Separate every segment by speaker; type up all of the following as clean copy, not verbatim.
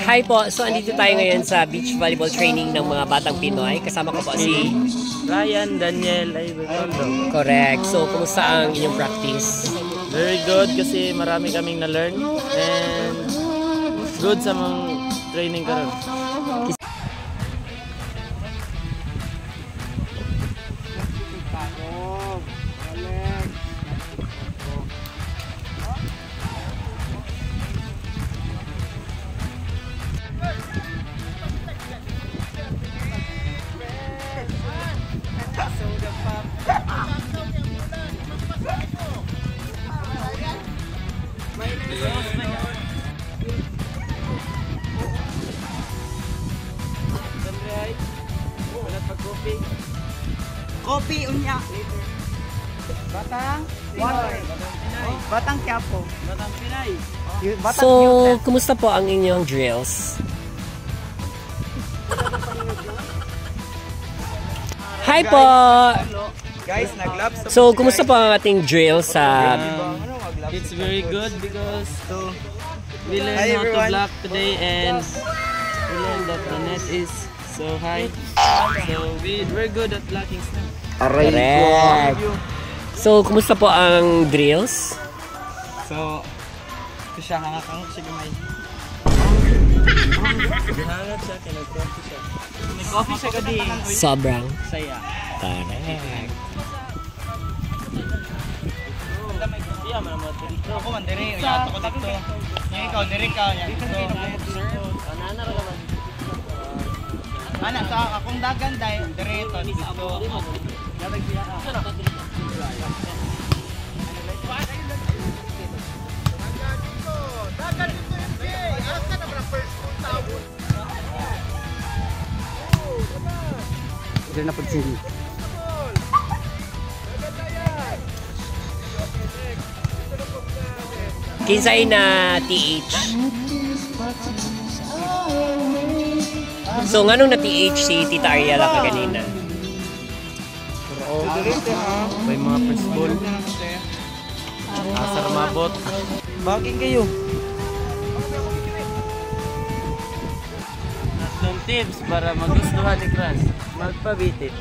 Speaker 1: Hi po, so andito tayo ngayon sa beach volleyball training ng mga batang Pinoy. Kasama ko po si
Speaker 2: Ryan, Daniel, ay Ronaldo.
Speaker 1: Correct. So, kumusta ang inyong practice?
Speaker 2: Very good kasi marami kaming na-learn and good sa mga training karon.
Speaker 3: Kopi unya. Batang Pinoy. Batang Quiapo.
Speaker 2: Batang Pinay.
Speaker 1: So, kumusta po ang inyong drills? Hi po!
Speaker 3: Guys, nag-labs.
Speaker 1: So, kumusta po ang ating drill sa...
Speaker 2: It's very good because we learn how to block today and we learned that the net is so high. So we're good at blocking stuff.
Speaker 1: Correct. So, kumusta po ang drills?
Speaker 3: So, siya hangakang siya gamay.
Speaker 2: Hangat siya, kinag-coffee siya.
Speaker 3: May coffee siya gadi.
Speaker 1: Sobrang
Speaker 3: Saya.
Speaker 1: correct.
Speaker 2: Iya, man mo dito.
Speaker 3: Ako man dire, yato ko dito. Yung ikaw dire ka, yan dito.
Speaker 2: Anana ra man.
Speaker 3: Ana sa akong dagan dai direto dito. Dadag siya. Dagan dito MJ. Asa na bra first tawon. Dire na pud sini.
Speaker 1: Kinsay na TH? So, nganong na TH si Tita Ariela ka kanina?
Speaker 2: May mga first ball. Asa ramabot.
Speaker 3: Baging kayo.
Speaker 2: Tatlong tips para magustuhan ni Kras. Magpabitit.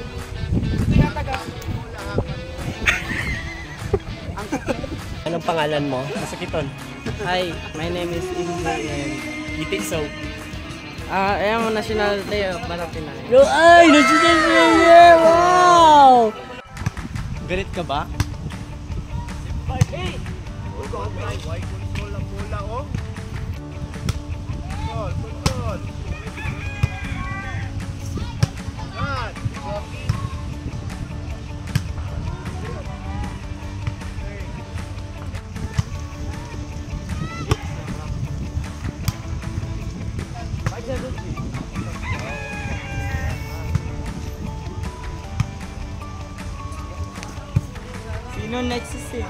Speaker 1: Anong pangalan mo?
Speaker 2: Masakiton. Hi, my name is Inge and
Speaker 1: Giti so.
Speaker 2: I am a national player of Batang Pinay.
Speaker 1: No, ay! National player! Wow!
Speaker 3: Galit ka ba? Sino next is it?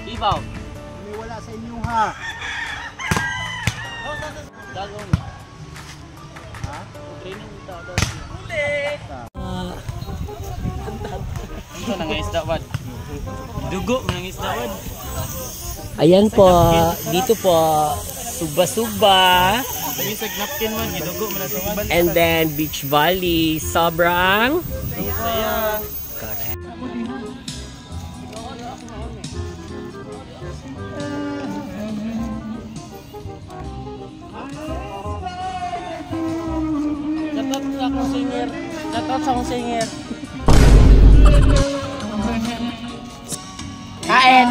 Speaker 2: Ibaw.
Speaker 3: Wala sa inyo ha.
Speaker 2: Ito nang isda wad. Dugo nang isda wad.
Speaker 1: Ayan po, dito po, suba-suba.
Speaker 2: Bisag napkin man gidugo man sa wad.
Speaker 1: And then Beach Valley, sobrang
Speaker 2: Saya.
Speaker 1: correct.
Speaker 2: Dapat sa akong singer. Dapat sa akong singer.
Speaker 3: Kain!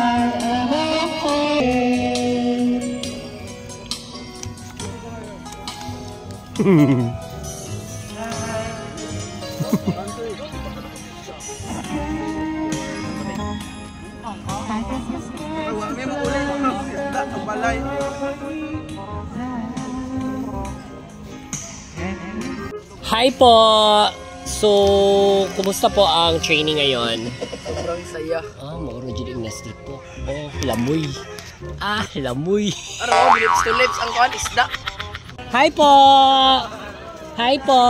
Speaker 1: Hi po! So, kumusta po ang training ngayon?
Speaker 3: Sobrang saya.
Speaker 1: Mauro dyan yung naslit po. Lamoy. Lamoy.
Speaker 3: Araw, lips to lips ang kuhan isda.
Speaker 1: Hi po! Hi po!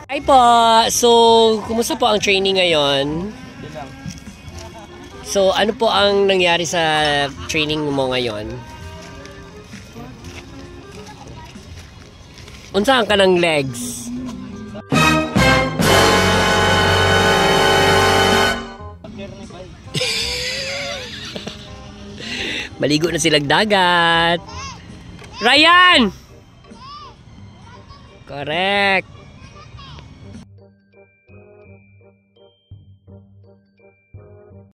Speaker 1: Hi po! So, kumusta po ang training ngayon? So, ano po ang nangyari sa training mo ngayon? Unsahan ka ng legs? Maligo na silang dagat. Ryan! Correct.